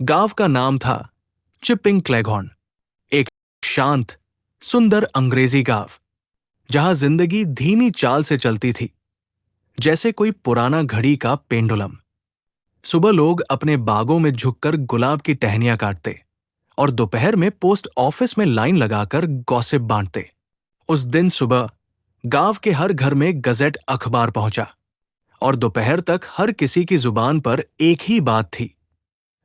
गांव का नाम था चिपिंग क्लेघॉर्न। एक शांत, सुंदर अंग्रेजी गांव जहां जिंदगी धीमी चाल से चलती थी, जैसे कोई पुराना घड़ी का पेंडुलम। सुबह लोग अपने बागों में झुककर गुलाब की टहनियां काटते और दोपहर में पोस्ट ऑफिस में लाइन लगाकर गॉसिप बांटते। उस दिन सुबह गांव के हर घर में गजेट अखबार पहुंचा और दोपहर तक हर किसी की जुबान पर एक ही बात थी: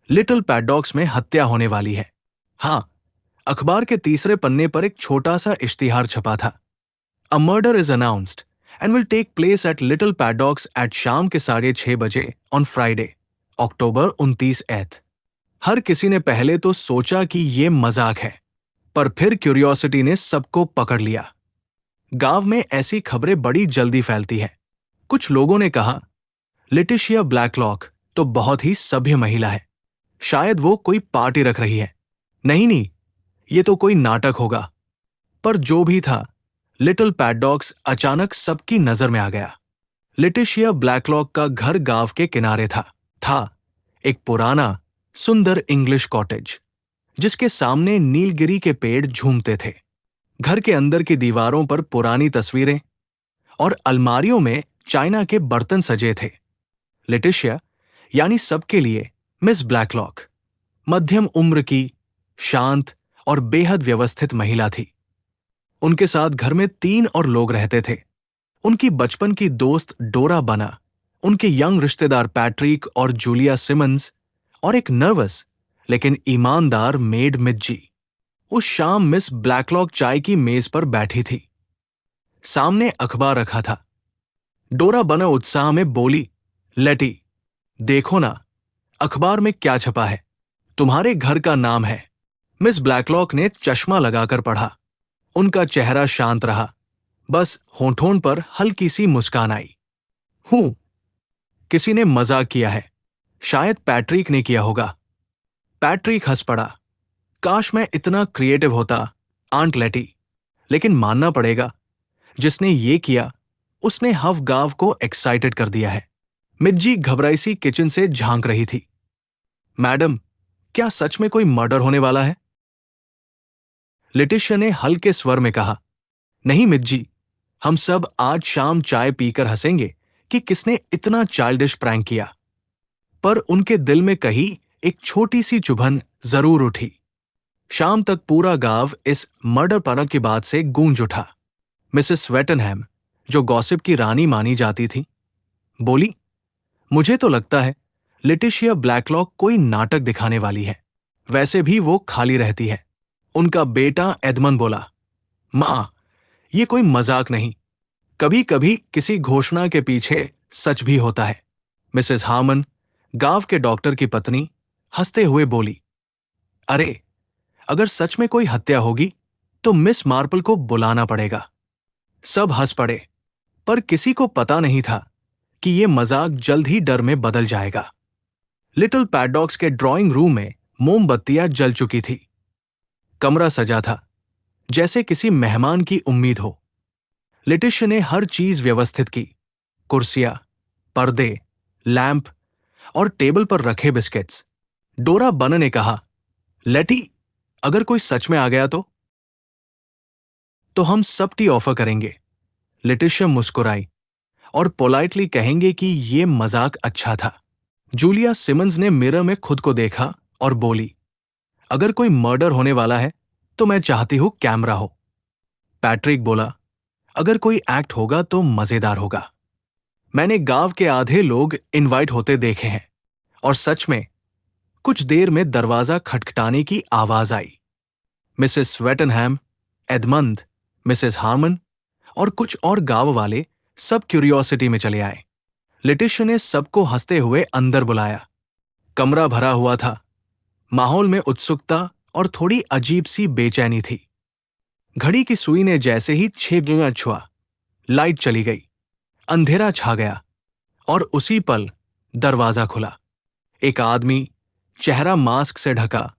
लिटिल पैडॉक्स में हत्या होने वाली है। हाँ, अखबार के तीसरे पन्ने पर एक छोटा सा इश्तिहार छपा था: a murder is announced and will take place at Little Paddocks at शाम के 6:30 बजे ऑन फ्राइडे, अक्टूबर 29th। हर किसी ने पहले तो सोचा कि ये मजाक है, पर फिर क्यूरियोसिटी ने सबको पकड़ लिया। गांव में ऐसी खबरें बड़ी जल्दी फैलती हैं। कुछ लोगों ने कहा, लिटिशिया ब्लैकलॉक तो बहुत ही सभ्य महिला है, शायद वो कोई पार्टी रख रही है। नहीं नहीं, ये तो कोई नाटक होगा। पर जो भी था, लिटिल पैडॉक्स अचानक सबकी नजर में आ गया। लिटिशिया ब्लैकलॉक का घर गांव के किनारे था एक पुराना, सुंदर इंग्लिश कॉटेज, जिसके सामने नीलगिरी के पेड़ झूमते थे। घर के अंदर की दीवारों पर पुरानी तस्वीरें और अलमारियों में चाइना के बर्तन सजे थे। लिटिशिया, यानी सबके लिए मिस ब्लैकलॉक, मध्यम उम्र की, शांत और बेहद व्यवस्थित महिला थी। उनके साथ घर में 3 और लोग रहते थे: उनकी बचपन की दोस्त डोरा बना, उनके यंग रिश्तेदार पैट्रिक और जूलिया सिमंस, और एक नर्वस लेकिन ईमानदार मेड मिज्जी। उस शाम मिस ब्लैकलॉक चाय की मेज पर बैठी थी। सामने अखबार रखा था। डोरा बना उत्साह में बोली, लेटी, देखो ना, अखबार में क्या छपा है, तुम्हारे घर का नाम है। मिस ब्लैकलॉक ने चश्मा लगाकर पढ़ा। उनका चेहरा शांत रहा, बस होठों पर हल्की सी मुस्कान आई। हूं, किसी ने मजाक किया है, शायद पैट्रिक ने किया होगा। पैट्रिक हंस पड़ा। काश मैं इतना क्रिएटिव होता, आंट लेटी, लेकिन मानना पड़ेगा, जिसने ये किया उसने हव गांव को एक्साइटेड कर दिया है। मिज्जी घबराई सी किचन से झांक रही थी। मैडम, क्या सच में कोई मर्डर होने वाला है? लिटिशिया ने हल्के स्वर में कहा, नहीं मिज्जी, हम सब आज शाम चाय पीकर हंसेंगे कि किसने इतना चाइल्डिश प्रैंक किया। पर उनके दिल में कहीं एक छोटी सी चुभन जरूर उठी। शाम तक पूरा गांव इस मर्डर परक की बात से गूंज उठा। मिसेस स्वेटनहैम, जो गॉसिप की रानी मानी जाती थी, बोली, मुझे तो लगता है लिटिशिया ब्लैकलॉक कोई नाटक दिखाने वाली है। वैसे भी वो खाली रहती है। उनका बेटा एडमंड बोला, मां, ये कोई मजाक नहीं, कभी कभी किसी घोषणा के पीछे सच भी होता है। मिसेस हार्मन, गांव के डॉक्टर की पत्नी, हंसते हुए बोली, अरे, अगर सच में कोई हत्या होगी तो मिस मार्पल को बुलाना पड़ेगा। सब हंस पड़े, पर किसी को पता नहीं था कि यह मजाक जल्द ही डर में बदल जाएगा। लिटिल पैडॉक्स के ड्राइंग रूम में मोमबत्तियां जल चुकी थी। कमरा सजा था, जैसे किसी मेहमान की उम्मीद हो। लिटिशिया ने हर चीज व्यवस्थित की: कुर्सियां, पर्दे, लैंप और टेबल पर रखे बिस्किट्स। डोरा बन ने कहा, लेटी, अगर कोई सच में आ गया तो हम सब टी ऑफर करेंगे। लिटिशिया मुस्कुराई और पोलाइटली कहेंगे कि यह मजाक अच्छा था। जूलिया सिमंस ने मिरर में खुद को देखा और बोली, अगर कोई मर्डर होने वाला है तो मैं चाहती हूं कैमरा हो। पैट्रिक बोला, अगर कोई एक्ट होगा तो मजेदार होगा। मैंने गांव के आधे लोग इनवाइट होते देखे हैं। और सच में कुछ देर में दरवाजा खटखटाने की आवाज आई। मिसेस स्वेटनहैम, एडमंड, मिसेस हार्मन और कुछ और गांव वाले सब क्यूरियोसिटी में चले आए। लिटिशिया ने सबको हंसते हुए अंदर बुलाया। कमरा भरा हुआ था। माहौल में उत्सुकता और थोड़ी अजीब सी बेचैनी थी। घड़ी की सुई ने जैसे ही 6 छुआ, लाइट चली गई, अंधेरा छा गया और उसी पल दरवाजा खुला। एक आदमी, चेहरा मास्क से ढका,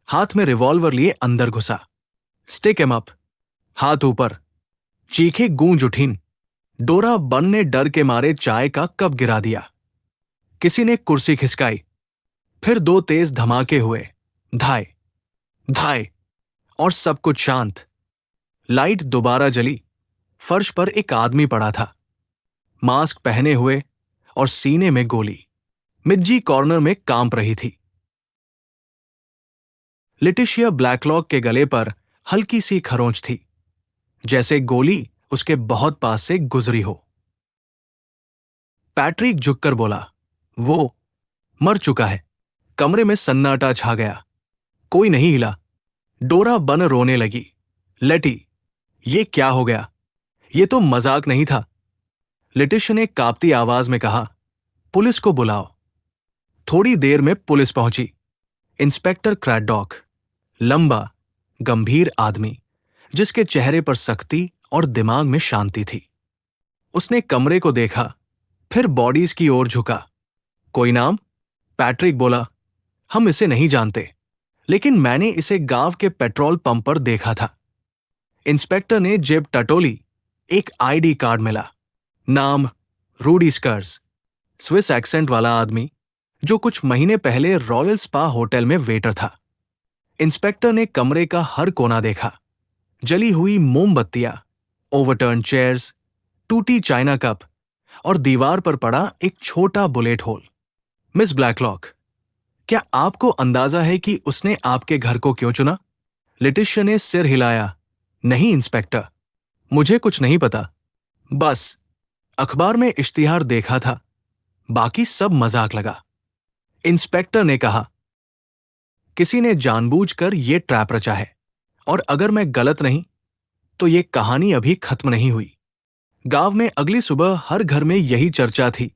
हाथ में रिवॉल्वर लिए अंदर घुसा। स्टिक हिम अप, हाथ ऊपर। चीखें गूंज उठीं। डोरा बन ने डर के मारे चाय का कप गिरा दिया। किसी ने कुर्सी खिसकाई। फिर दो तेज धमाके हुए, धाय धाय, और सब कुछ शांत। लाइट दोबारा जली। फर्श पर एक आदमी पड़ा था, मास्क पहने हुए और सीने में गोली। मिज्जी कॉर्नर में कांप रही थी। लिटिशिया ब्लैकलॉक के गले पर हल्की सी खरोंच थी, जैसे गोली उसके बहुत पास से गुजरी हो। पैट्रिक झुककर बोला, वो मर चुका है। कमरे में सन्नाटा छा गया। कोई नहीं हिला। डोरा बन रोने लगी। लेटी, ये क्या हो गया? ये तो मजाक नहीं था। लिटिश ने कांपती आवाज में कहा, पुलिस को बुलाओ। थोड़ी देर में पुलिस पहुंची। इंस्पेक्टर क्रैडॉक, लंबा, गंभीर आदमी, जिसके चेहरे पर सख्ती और दिमाग में शांति थी। उसने कमरे को देखा, फिर बॉडीज की ओर झुका। कोई नाम? पैट्रिक बोला, हम इसे नहीं जानते, लेकिन मैंने इसे गांव के पेट्रोल पंप पर देखा था। इंस्पेक्टर ने जेब टटोली। एक आईडी कार्ड मिला। नाम रूडी स्कर्स, स्विस एक्सेंट वाला आदमी, जो कुछ महीने पहले रॉयल स्पा होटल में वेटर था। इंस्पेक्टर ने कमरे का हर कोना देखा। जली हुई मोमबत्तियां, ओवरटर्न चेयर्स, टूटी चाइना कप और दीवार पर पड़ा एक छोटा बुलेट होल। मिस ब्लैकलॉक, क्या आपको अंदाजा है कि उसने आपके घर को क्यों चुना? लिटिशिया ने सिर हिलाया। नहीं इंस्पेक्टर, मुझे कुछ नहीं पता। बस अखबार में इश्तिहार देखा था, बाकी सब मजाक लगा। इंस्पेक्टर ने कहा, किसी ने जानबूझकर यह ट्रैप रचा है, और अगर मैं गलत नहीं तो यह कहानी अभी खत्म नहीं हुई। गांव में अगली सुबह हर घर में यही चर्चा थी,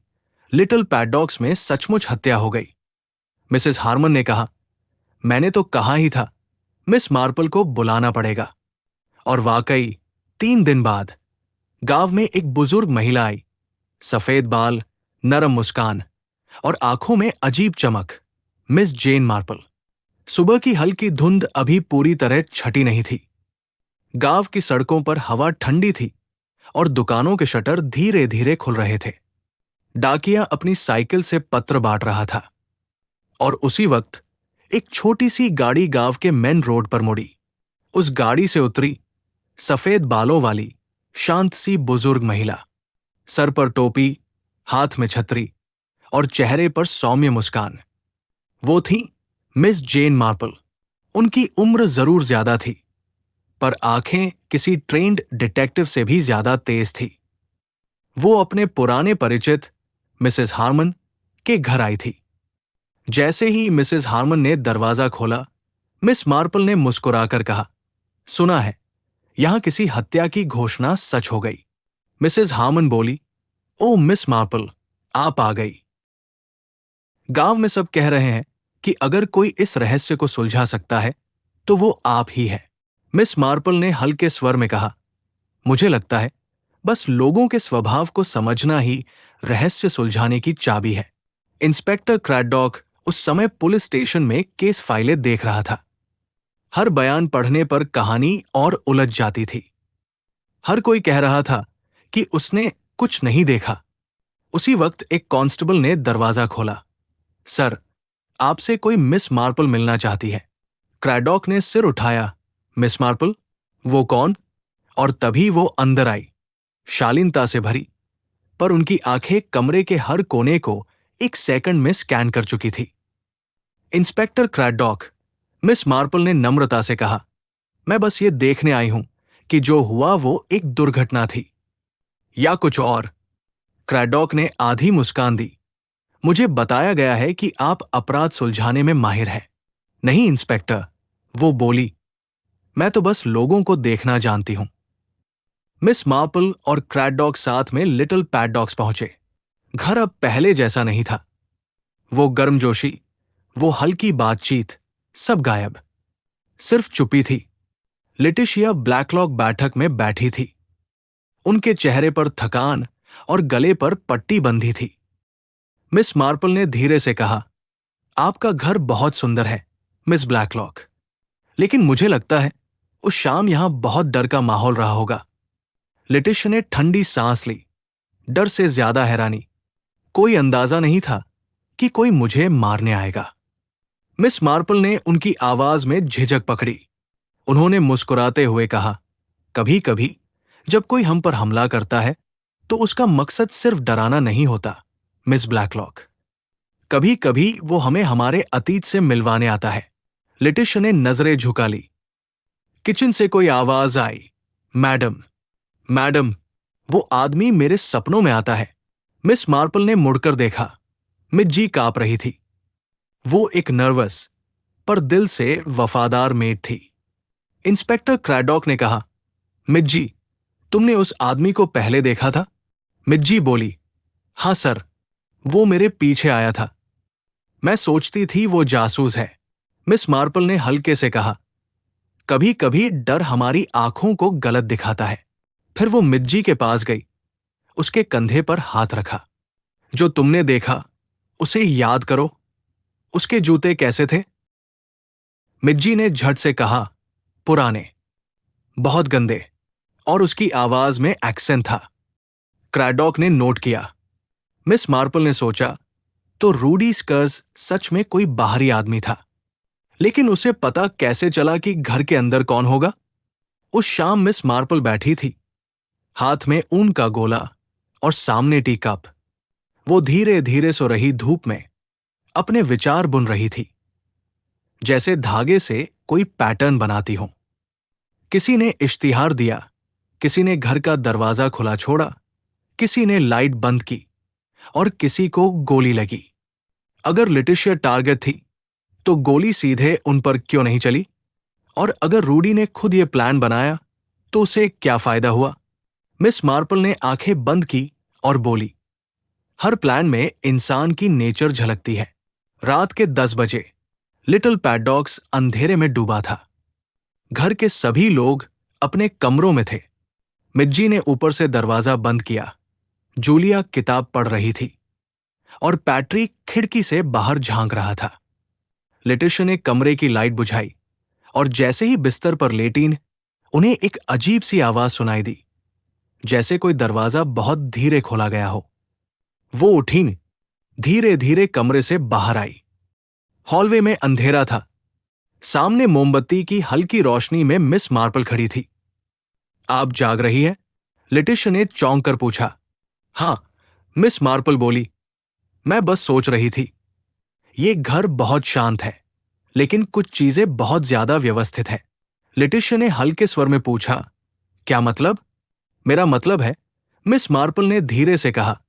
लिटिल पैडॉक्स में सचमुच हत्या हो गई। मिसेस हार्मन ने कहा, मैंने तो कहा ही था मिस मार्पल को बुलाना पड़ेगा। और वाकई 3 दिन बाद गांव में एक बुजुर्ग महिला आई। सफेद बाल, नरम मुस्कान और आंखों में अजीब चमक। मिस जेन मार्पल। सुबह की हल्की धुंध अभी पूरी तरह छटी नहीं थी। गांव की सड़कों पर हवा ठंडी थी और दुकानों के शटर धीरे धीरे खुल रहे थे। डाकिया अपनी साइकिल से पत्र बांट रहा था। और उसी वक्त एक छोटी सी गाड़ी गांव के मेन रोड पर मुड़ी। उस गाड़ी से उतरी सफेद बालों वाली शांत सी बुजुर्ग महिला। सर पर टोपी, हाथ में छतरी और चेहरे पर सौम्य मुस्कान। वो थी मिस जेन मार्पल। उनकी उम्र जरूर ज्यादा थी, पर आंखें किसी ट्रेन्ड डिटेक्टिव से भी ज्यादा तेज थी। वो अपने पुराने परिचित मिसेस हार्मन के घर आई थी। जैसे ही मिसेस हार्मन ने दरवाजा खोला, मिस मार्पल ने मुस्कुराकर कहा, सुना है यहां किसी हत्या की घोषणा सच हो गई। मिसेस हार्मन बोली, ओ मिस मार्पल, आप आ गई। गांव में सब कह रहे हैं कि अगर कोई इस रहस्य को सुलझा सकता है तो वो आप ही है। मिस मार्पल ने हल्के स्वर में कहा, मुझे लगता है बस लोगों के स्वभाव को समझना ही रहस्य सुलझाने की चाबी है। इंस्पेक्टर क्रैडॉक उस समय पुलिस स्टेशन में केस फाइलें देख रहा था। हर बयान पढ़ने पर कहानी और उलझ जाती थी। हर कोई कह रहा था कि उसने कुछ नहीं देखा। उसी वक्त एक कांस्टेबल ने दरवाजा खोला। सर, आपसे कोई मिस मार्पल मिलना चाहती है। क्रैडॉक ने सिर उठाया। Miss Marple? वो कौन? और तभी वो अंदर आई, शालीनता से भरी, पर उनकी आंखें कमरे के हर कोने को एक सेकंड में स्कैन कर चुकी थी। इंस्पेक्टर क्रैडॉक, मिस मार्पल ने नम्रता से कहा, मैं बस ये देखने आई हूं कि जो हुआ वो एक दुर्घटना थी या कुछ और। क्रैडॉक ने आधी मुस्कान दी। मुझे बताया गया है कि आप अपराध सुलझाने में माहिर हैं। नहीं इंस्पेक्टर, वो बोली, मैं तो बस लोगों को देखना जानती हूं। मिस मार्पल और क्रैडॉक साथ में लिटिल पैडॉक्स पहुंचे। घर अब पहले जैसा नहीं था। वो गर्मजोशी, वो हल्की बातचीत, सब गायब। सिर्फ चुप्पी थी। लिटिशिया ब्लैकलॉक बैठक में बैठी थी। उनके चेहरे पर थकान और गले पर पट्टी बंधी थी। मिस मार्पल ने धीरे से कहा, आपका घर बहुत सुंदर है मिस ब्लैकलॉक, लेकिन मुझे लगता है उस शाम यहां बहुत डर का माहौल रहा होगा। लिटिशिया ने ठंडी सांस ली। डर से ज्यादा हैरानी। कोई अंदाजा नहीं था कि कोई मुझे मारने आएगा। मिस मार्पल ने उनकी आवाज में झिझक पकड़ी। उन्होंने मुस्कुराते हुए कहा, कभी कभी जब कोई हम पर हमला करता है तो उसका मकसद सिर्फ डराना नहीं होता, मिस ब्लैकलॉक। कभी कभी वो हमें हमारे अतीत से मिलवाने आता है। लिटिशा ने नजरें झुका ली। किचन से कोई आवाज आई, मैडम, मैडम, वो आदमी मेरे सपनों में आता है। मिस मार्पल ने मुड़कर देखा। मिज्जी कांप रही थी। वो एक नर्वस पर दिल से वफादार मेड थी। इंस्पेक्टर क्रैडॉक ने कहा, मिज्जी, तुमने उस आदमी को पहले देखा था? मिज्जी बोली, हाँ सर, वो मेरे पीछे आया था। मैं सोचती थी वो जासूस है। मिस मार्पल ने हल्के से कहा, कभी कभी डर हमारी आंखों को गलत दिखाता है। फिर वो मिज्जी के पास गई, उसके कंधे पर हाथ रखा। जो तुमने देखा उसे याद करो। उसके जूते कैसे थे? मिज्जी ने झट से कहा, पुराने, बहुत गंदे। और उसकी आवाज में एक्सेंट था। क्रैडॉक ने नोट किया। मिस मार्पल ने सोचा, तो रूडी स्कर्स सच में कोई बाहरी आदमी था। लेकिन उसे पता कैसे चला कि घर के अंदर कौन होगा? उस शाम मिस मार्पल बैठी थी, हाथ में ऊन का गोला और सामने टी कप। वो धीरे धीरे सो रही धूप में अपने विचार बुन रही थी, जैसे धागे से कोई पैटर्न बनाती हो। किसी ने इश्तिहार दिया, किसी ने घर का दरवाजा खुला छोड़ा, किसी ने लाइट बंद की और किसी को गोली लगी। अगर लिटिशिया टारगेट थी तो गोली सीधे उन पर क्यों नहीं चली? और अगर रूडी ने खुद ये प्लान बनाया तो उसे क्या फायदा हुआ? मिस मार्पल ने आंखें बंद की और बोली, हर प्लान में इंसान की नेचर झलकती है। रात के 10 बजे लिटिल पैडॉक्स अंधेरे में डूबा था। घर के सभी लोग अपने कमरों में थे। मिज्जी ने ऊपर से दरवाजा बंद किया। जूलिया किताब पढ़ रही थी और पैट्रिक खिड़की से बाहर झांक रहा था। लिटिशा ने कमरे की लाइट बुझाई और जैसे ही बिस्तर पर लेटीं, उन्हें एक अजीब सी आवाज सुनाई दी, जैसे कोई दरवाजा बहुत धीरे खोला गया हो। वो उठीं, धीरे धीरे कमरे से बाहर आई। हॉलवे में अंधेरा था। सामने मोमबत्ती की हल्की रोशनी में मिस मार्पल खड़ी थी। आप जाग रही है? लिटिशा ने चौंक कर पूछा। हां, मिस मार्पल बोली, मैं बस सोच रही थी। ये घर बहुत शांत है, लेकिन कुछ चीजें बहुत ज्यादा व्यवस्थित है। लिटिशा ने हल्के स्वर में पूछा, क्या मतलब? मेरा मतलब है, मिस मार्पल ने धीरे से कहा,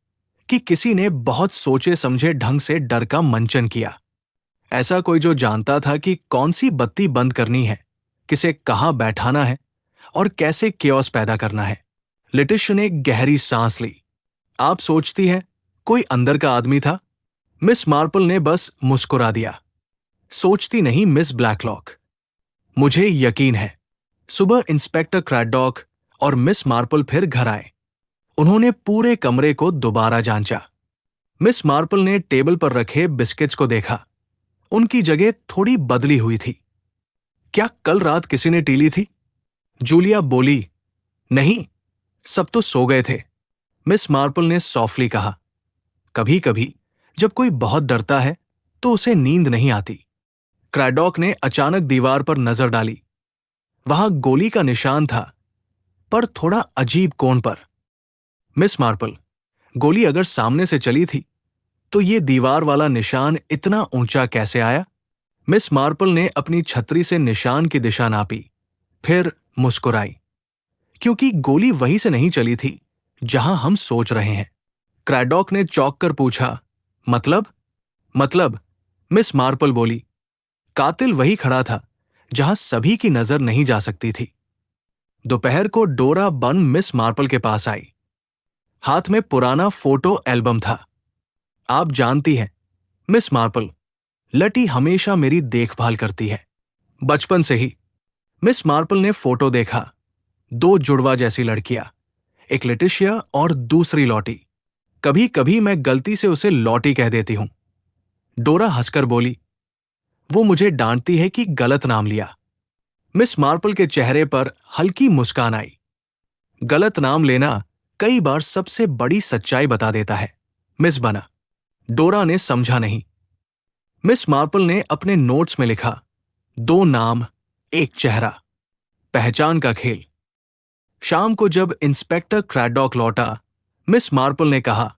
कि किसी ने बहुत सोचे समझे ढंग से डर का मंचन किया। ऐसा कोई जो जानता था कि कौन सी बत्ती बंद करनी है, किसे कहां बैठाना है और कैसे केओस पैदा करना है। लिटिशा ने गहरी सांस ली। आप सोचती हैं कोई अंदर का आदमी था? मिस मार्पल ने बस मुस्कुरा दिया। सोचती नहीं मिस ब्लैकलॉक, मुझे यकीन है। सुबह इंस्पेक्टर क्रैडॉक और मिस मार्पल फिर घर आए। उन्होंने पूरे कमरे को दोबारा जांचा। मिस मार्पल ने टेबल पर रखे बिस्किट्स को देखा। उनकी जगह थोड़ी बदली हुई थी। क्या कल रात किसी ने टीली थी? जूलिया बोली, नहीं, सब तो सो गए थे। मिस मार्पल ने सॉफ्टली कहा, कभी कभी जब कोई बहुत डरता है तो उसे नींद नहीं आती। क्रैडॉक ने अचानक दीवार पर नजर डाली। वहां गोली का निशान था, पर थोड़ा अजीब कोण पर। मिस मार्पल, गोली अगर सामने से चली थी तो ये दीवार वाला निशान इतना ऊंचा कैसे आया? मिस मार्पल ने अपनी छतरी से निशान की दिशा नापी, फिर मुस्कुराई, क्योंकि गोली वहीं से नहीं चली थी जहां हम सोच रहे हैं। क्रैडॉक ने चौंक कर पूछा, मतलब? मतलब, मिस मार्पल बोली, कातिल वही खड़ा था जहां सभी की नजर नहीं जा सकती थी। दोपहर को डोरा बन मिस मार्पल के पास आई। हाथ में पुराना फोटो एल्बम था। आप जानती हैं, मिस मार्पल, लटी हमेशा मेरी देखभाल करती है, बचपन से ही। मिस मार्पल ने फोटो देखा। दो जुड़वा जैसी लड़कियां, एक लिटिशिया और दूसरी लॉटी। कभी कभी मैं गलती से उसे लॉटी कह देती हूं। डोरा हंसकर बोली, वो मुझे डांटती है कि गलत नाम लिया। मिस मार्पल के चेहरे पर हल्की मुस्कान आई। गलत नाम लेना कई बार सबसे बड़ी सच्चाई बता देता है, मिस बना। डोरा ने समझा नहीं। मिस मार्पल ने अपने नोट्स में लिखा, 2 नाम, एक चेहरा, पहचान का खेल। शाम को जब इंस्पेक्टर क्रैडॉक लौटा, मिस मार्पल ने कहा,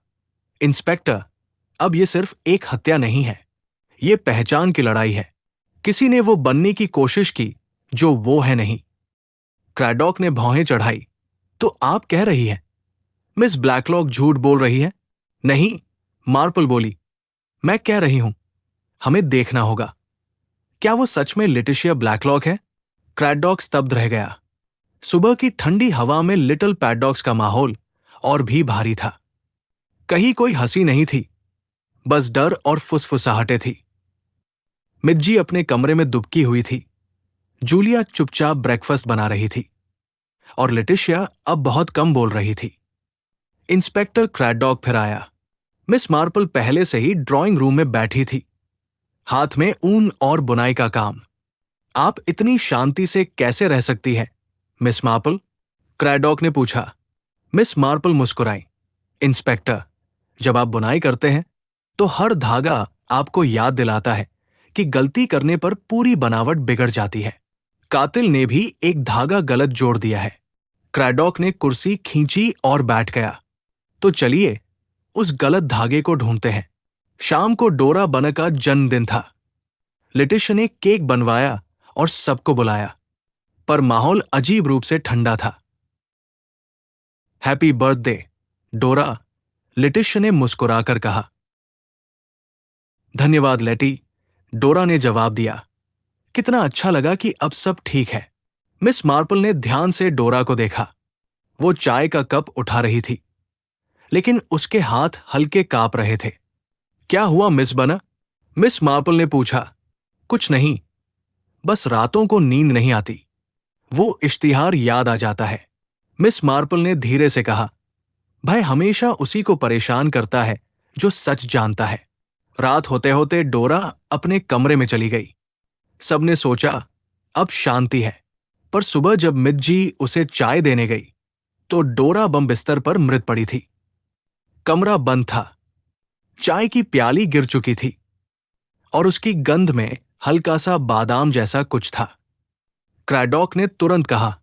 इंस्पेक्टर, अब ये सिर्फ एक हत्या नहीं है, ये पहचान की लड़ाई है। किसी ने वो बनने की कोशिश की जो वो है नहीं। क्रैडॉक ने भौहें चढ़ाई, तो आप कह रही हैं मिस ब्लैकलॉक झूठ बोल रही है? नहीं, मार्पल बोली, मैं कह रही हूं, हमें देखना होगा। क्या वो सच में लिटिशिया ब्लैकलॉक है? क्रैडॉक स्तब्ध रह गया। सुबह की ठंडी हवा में लिटिल पैडॉक्स का माहौल और भी भारी था। कहीं कोई हंसी नहीं थी, बस डर और फुसफुसाहटें थी। मिज्जी अपने कमरे में दुबकी हुई थी। जूलिया चुपचाप ब्रेकफास्ट बना रही थी और लिटिशिया अब बहुत कम बोल रही थी। इंस्पेक्टर क्रैडॉक फिर आया। मिस मार्पल पहले से ही ड्राइंग रूम में बैठी थी, हाथ में ऊन और बुनाई का काम। आप इतनी शांति से कैसे रह सकती हैं, मिस मार्पल? क्रैडॉक ने पूछा। मिस मार्पल मुस्कुराई। इंस्पेक्टर, जब आप बुनाई करते हैं तो हर धागा आपको याद दिलाता है कि गलती करने पर पूरी बनावट बिगड़ जाती है। कातिल ने भी एक धागा गलत जोड़ दिया है। क्रैडॉक ने कुर्सी खींची और बैठ गया। तो चलिए उस गलत धागे को ढूंढते हैं। शाम को डोरा बना का जन्मदिन था। लिटिशिया ने केक बनवाया और सबको बुलाया, पर माहौल अजीब रूप से ठंडा था। हैप्पी बर्थडे, डोरा, लिटिशिया ने मुस्कुराकर कहा। धन्यवाद लेटी, डोरा ने जवाब दिया। कितना अच्छा लगा कि अब सब ठीक है। मिस मार्पल ने ध्यान से डोरा को देखा। वो चाय का कप उठा रही थी, लेकिन उसके हाथ हल्के कांप रहे थे। क्या हुआ मिस बना? मिस मार्पल ने पूछा। कुछ नहीं, बस रातों को नींद नहीं आती। वो इश्तिहार याद आ जाता है। मिस मार्पल ने धीरे से कहा, भय हमेशा उसी को परेशान करता है जो सच जानता है। रात होते होते डोरा अपने कमरे में चली गई। सबने सोचा अब शांति है, पर सुबह जब मिज्जी उसे चाय देने गई तो डोरा बम बिस्तर पर मृत पड़ी थी। कमरा बंद था। चाय की प्याली गिर चुकी थी और उसकी गंध में हल्का सा बादाम जैसा कुछ था। क्रैडॉक ने तुरंत कहा,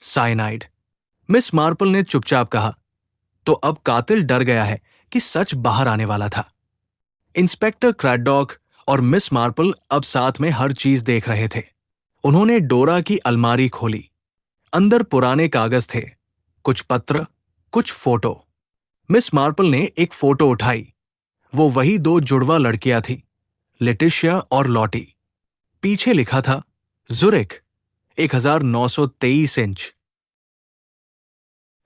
साइनाइड। मिस मार्पल ने चुपचाप कहा, तो अब कातिल डर गया है कि सच बाहर आने वाला था। इंस्पेक्टर क्रैडॉक और मिस मार्पल अब साथ में हर चीज देख रहे थे। उन्होंने डोरा की अलमारी खोली। अंदर पुराने कागज थे, कुछ पत्र, कुछ फोटो। मिस मार्पल ने एक फोटो उठाई। वो वही 2 जुड़वा लड़कियां थी, लिटिशिया और लॉटी। पीछे लिखा था, जुरिक, 1923 इंच।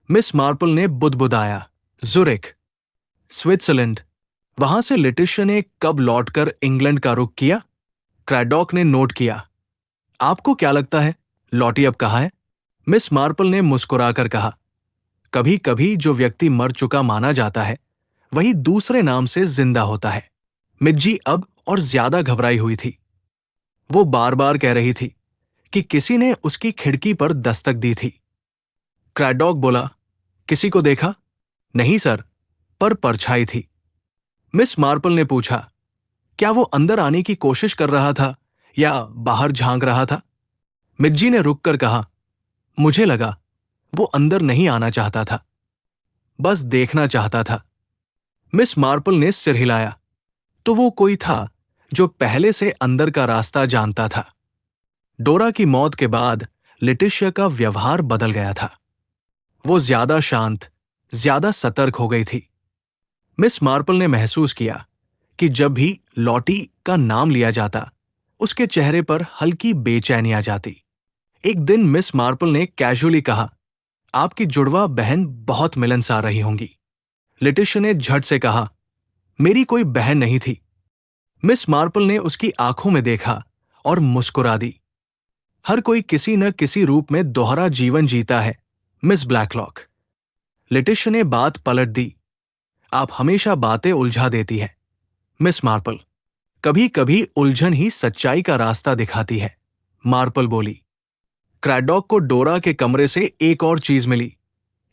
मिस मार्पल ने बुदबुदाया, जुरिक, स्विट्जरलैंड। वहां से लिटिशिया ने कब लौटकर इंग्लैंड का रुख किया? क्रैडॉक ने नोट किया। आपको क्या लगता है, लॉटी अब कहाँ है? मिस मार्पल ने मुस्कुराकर कहा, कभी कभी जो व्यक्ति मर चुका माना जाता है वही दूसरे नाम से जिंदा होता है। मिज्जी अब और ज्यादा घबराई हुई थी। वो बार बार कह रही थी कि किसी ने उसकी खिड़की पर दस्तक दी थी। क्रैडॉक बोला, किसी को देखा? नहीं सर, पर परछाई थी। मिस मार्पल ने पूछा, क्या वो अंदर आने की कोशिश कर रहा था या बाहर झांक रहा था? मिज्जी ने रुककर कहा, मुझे लगा वो अंदर नहीं आना चाहता था, बस देखना चाहता था। मिस मार्पल ने सिर हिलाया, तो वो कोई था जो पहले से अंदर का रास्ता जानता था। डोरा की मौत के बाद लिटिशिया का व्यवहार बदल गया था। वो ज्यादा शांत, ज्यादा सतर्क हो गई थी। मिस मार्पल ने महसूस किया कि जब भी लॉटी का नाम लिया जाता, उसके चेहरे पर हल्की बेचैनी आ जाती। एक दिन मिस मार्पल ने कैजुअली कहा, आपकी जुड़वा बहन बहुत मिलनसार रही होंगी। लिटिशिया ने झट से कहा, मेरी कोई बहन नहीं थी। मिस मार्पल ने उसकी आंखों में देखा और मुस्कुरा दी। हर कोई किसी न किसी रूप में दोहरा जीवन जीता है, मिस ब्लैकलॉक। लिटिशिया ने बात पलट दी, आप हमेशा बातें उलझा देती हैं, मिस मार्पल। कभी कभी उलझन ही सच्चाई का रास्ता दिखाती है, मार्पल बोली। क्रैडॉक को डोरा के कमरे से एक और चीज मिली,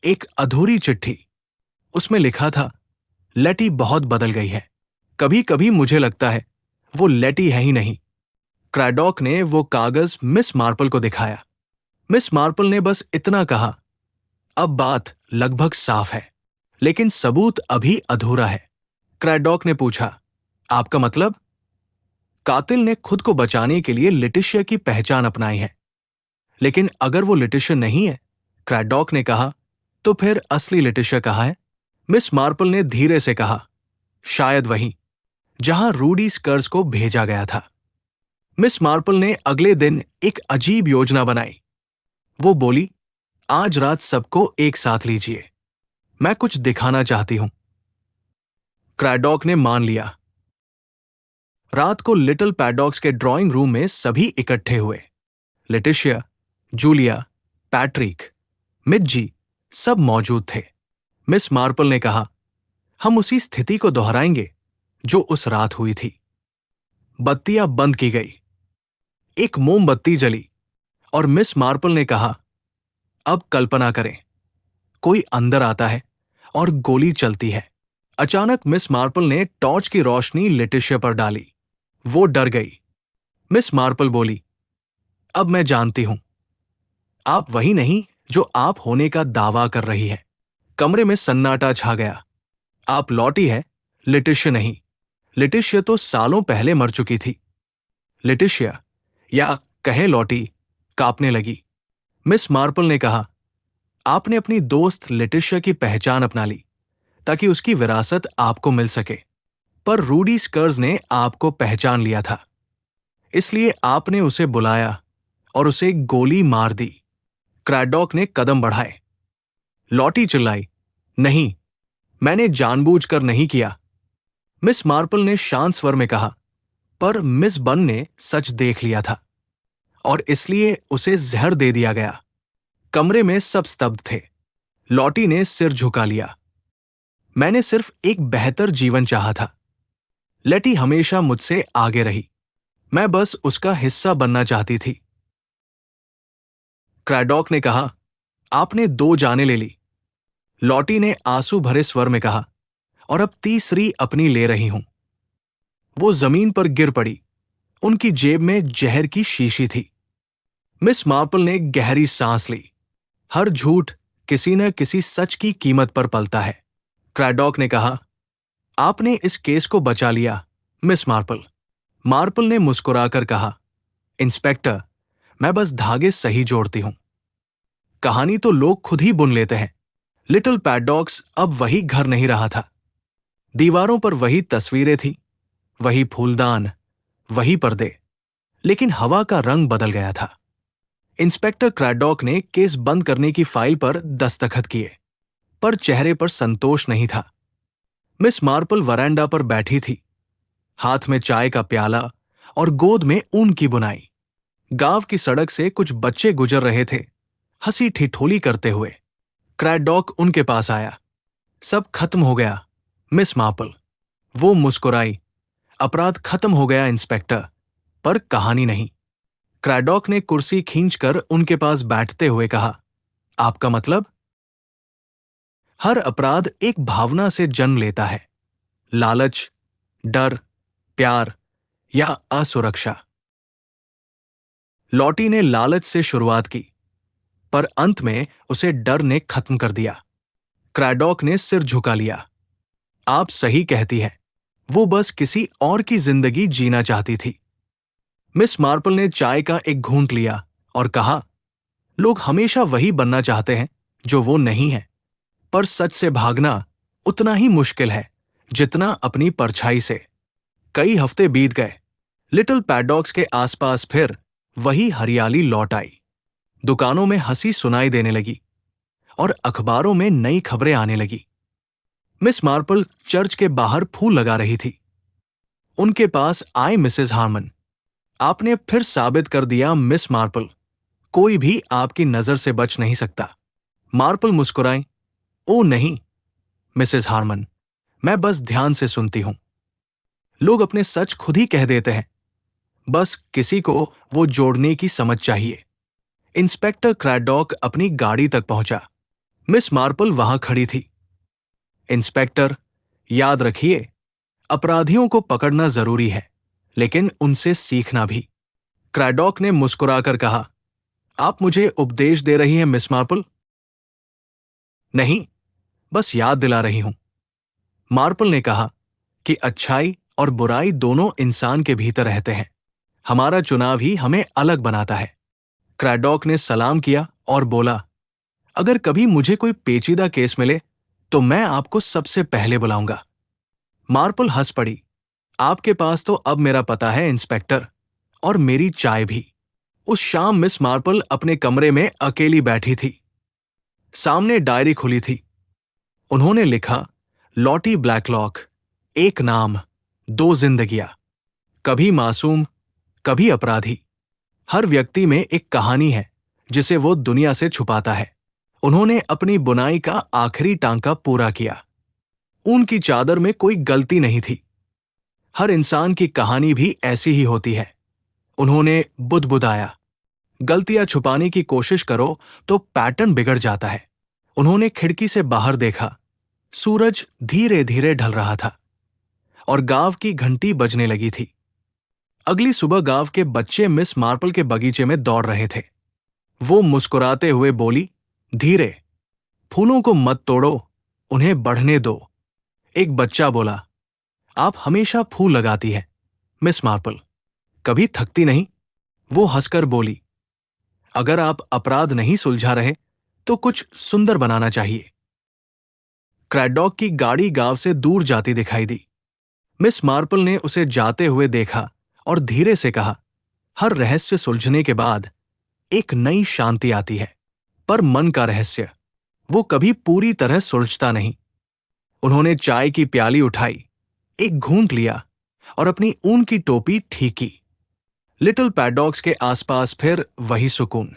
एक अधूरी चिट्ठी। उसमें लिखा था, लेटी बहुत बदल गई है। कभी कभी मुझे लगता है वो लेटी है ही नहीं। क्रैडॉक ने वो कागज मिस मार्पल को दिखाया। मिस मार्पल ने बस इतना कहा, अब बात लगभग साफ है, लेकिन सबूत अभी अधूरा है। क्रैडॉक ने पूछा, आपका मतलब? कातिल ने खुद को बचाने के लिए लिटिशिया की पहचान अपनाई है। लेकिन अगर वो लिटिशिया नहीं है, क्रैडॉक ने कहा, तो फिर असली लिटिशिया कहाँ है? मिस मार्पल ने धीरे से कहा, शायद वहीं जहां रूडी स्कर्स को भेजा गया था। मिस मार्पल ने अगले दिन एक अजीब योजना बनाई। वो बोली, आज रात सबको एक साथ लीजिए, मैं कुछ दिखाना चाहती हूं। क्रैडॉक ने मान लिया। रात को लिटिल पैडॉक्स के ड्राइंग रूम में सभी इकट्ठे हुए। लेटिशिया, जूलिया, पैट्रिक, मिज्जी सब मौजूद थे। मिस मार्पल ने कहा, हम उसी स्थिति को दोहराएंगे जो उस रात हुई थी। बत्तियां बंद की गई। एक मोमबत्ती जली और मिस मार्पल ने कहा, अब कल्पना करें, कोई अंदर आता है और गोली चलती है। अचानक मिस मार्पल ने टॉर्च की रोशनी लेटिशिया पर डाली। वो डर गई। मिस मार्पल बोली, अब मैं जानती हूं, आप वही नहीं जो आप होने का दावा कर रही है। कमरे में सन्नाटा छा गया। आप लौटी है, लेटिशिया नहीं। लेटिशिया तो सालों पहले मर चुकी थी। लेटिशिया, या कहे लौटी, कांपने लगी। मिस मार्पल ने कहा, आपने अपनी दोस्त लेटिशिया की पहचान अपना ली ताकि उसकी विरासत आपको मिल सके। पर रूडी स्कर्स ने आपको पहचान लिया था, इसलिए आपने उसे बुलाया और उसे गोली मार दी। क्रैडॉक ने कदम बढ़ाए। लॉटी चिल्लाई, नहीं, मैंने जानबूझकर नहीं किया। मिस मार्पल ने शांत स्वर में कहा, पर मिस बन ने सच देख लिया था और इसलिए उसे जहर दे दिया गया। कमरे में सब स्तब्ध थे। लॉटी ने सिर झुका लिया। मैंने सिर्फ एक बेहतर जीवन चाहा था। लेटी हमेशा मुझसे आगे रही। मैं बस उसका हिस्सा बनना चाहती थी। क्रैडॉक ने कहा, आपने 2 जानें ले ली। लॉटी ने आंसू भरे स्वर में कहा, और अब तीसरी अपनी ले रही हूं। वो जमीन पर गिर पड़ी। उनकी जेब में जहर की शीशी थी। मिस मार्पल ने गहरी सांस ली। हर झूठ किसी न किसी सच की कीमत पर पलता है। क्रैडॉक ने कहा, आपने इस केस को बचा लिया, मिस मार्पल। मार्पल ने मुस्कुराकर कहा, इंस्पेक्टर, मैं बस धागे सही जोड़ती हूं। कहानी तो लोग खुद ही बुन लेते हैं। लिटिल पैडॉक्स अब वही घर नहीं रहा था। दीवारों पर वही तस्वीरें थी, वही फूलदान, वही पर्दे, लेकिन हवा का रंग बदल गया था। इंस्पेक्टर क्रैडॉक ने केस बंद करने की फाइल पर दस्तखत किए, पर चेहरे पर संतोष नहीं था। मिस मार्पल वरांडा पर बैठी थी, हाथ में चाय का प्याला और गोद में ऊन की बुनाई। गांव की सड़क से कुछ बच्चे गुजर रहे थे, हंसी ठिठोली करते हुए। क्रैडॉक उनके पास आया। सब खत्म हो गया, मिस मार्पल। वो मुस्कुराई। अपराध खत्म हो गया इंस्पेक्टर, पर कहानी नहीं। क्रैडॉक ने कुर्सी खींचकर उनके पास बैठते हुए कहा, आपका मतलब? हर अपराध एक भावना से जन्म लेता है। लालच, डर, प्यार या असुरक्षा। लॉटी ने लालच से शुरुआत की, पर अंत में उसे डर ने खत्म कर दिया। क्रैडॉक ने सिर झुका लिया। आप सही कहती हैं, वो बस किसी और की जिंदगी जीना चाहती थी। मिस मार्पल ने चाय का एक घूंट लिया और कहा, लोग हमेशा वही बनना चाहते हैं जो वो नहीं है, पर सच से भागना उतना ही मुश्किल है जितना अपनी परछाई से। कई हफ्ते बीत गए। लिटिल पैडॉक्स के आसपास फिर वही हरियाली लौट आई। दुकानों में हंसी सुनाई देने लगी और अखबारों में नई खबरें आने लगी। मिस मार्पल चर्च के बाहर फूल लगा रही थी। उनके पास आए मिसेस हार्मन। आपने फिर साबित कर दिया, मिस मार्पल, कोई भी आपकी नजर से बच नहीं सकता। मार्पल मुस्कुराई। ओ नहीं, मिसेस हार्मन, मैं बस ध्यान से सुनती हूं। लोग अपने सच खुद ही कह देते हैं, बस किसी को वो जोड़ने की समझ चाहिए। इंस्पेक्टर क्रैडॉक अपनी गाड़ी तक पहुंचा। मिस मार्पल वहां खड़ी थी। इंस्पेक्टर, याद रखिए, अपराधियों को पकड़ना जरूरी है, लेकिन उनसे सीखना भी। क्रैडॉक ने मुस्कुराकर कहा, आप मुझे उपदेश दे रही हैं मिस मार्पल? नहीं, बस याद दिला रही हूं। मार्पल ने कहा कि अच्छाई और बुराई दोनों इंसान के भीतर रहते हैं। हमारा चुनाव ही हमें अलग बनाता है। क्रैडॉक ने सलाम किया और बोला, अगर कभी मुझे कोई पेचीदा केस मिले तो मैं आपको सबसे पहले बुलाऊंगा। मार्पल हंस पड़ी। आपके पास तो अब मेरा पता है इंस्पेक्टर, और मेरी चाय भी। उस शाम मिस मार्पल अपने कमरे में अकेली बैठी थी। सामने डायरी खुली थी। उन्होंने लिखा, लॉटी ब्लैकलॉक, एक नाम, दो जिंदगियां। कभी मासूम, कभी अपराधी। हर व्यक्ति में एक कहानी है जिसे वो दुनिया से छुपाता है। उन्होंने अपनी बुनाई का आखिरी टांका पूरा किया। ऊन की चादर में कोई गलती नहीं थी। हर इंसान की कहानी भी ऐसी ही होती है। उन्होंने बुदबुदाया, गलतियां छुपाने की कोशिश करो तो पैटर्न बिगड़ जाता है। उन्होंने खिड़की से बाहर देखा। सूरज धीरे धीरे ढल रहा था और गांव की घंटी बजने लगी थी। अगली सुबह गांव के बच्चे मिस मार्पल के बगीचे में दौड़ रहे थे। वो मुस्कुराते हुए बोली, धीरे, फूलों को मत तोड़ो, उन्हें बढ़ने दो। एक बच्चा बोला, आप हमेशा फूल लगाती है मिस मार्पल, कभी थकती नहीं। वो हंसकर बोली, अगर आप अपराध नहीं सुलझा रहे तो कुछ सुंदर बनाना चाहिए। क्रैडॉक की गाड़ी गांव से दूर जाती दिखाई दी। मिस मार्पल ने उसे जाते हुए देखा और धीरे से कहा, हर रहस्य सुलझने के बाद एक नई शांति आती है, पर मन का रहस्य, वो कभी पूरी तरह सुलझता नहीं। उन्होंने चाय की प्याली उठाई, एक घूंट लिया और अपनी ऊन की टोपी ठीक की। लिटिल पैडॉक्स के आसपास फिर वही सुकून।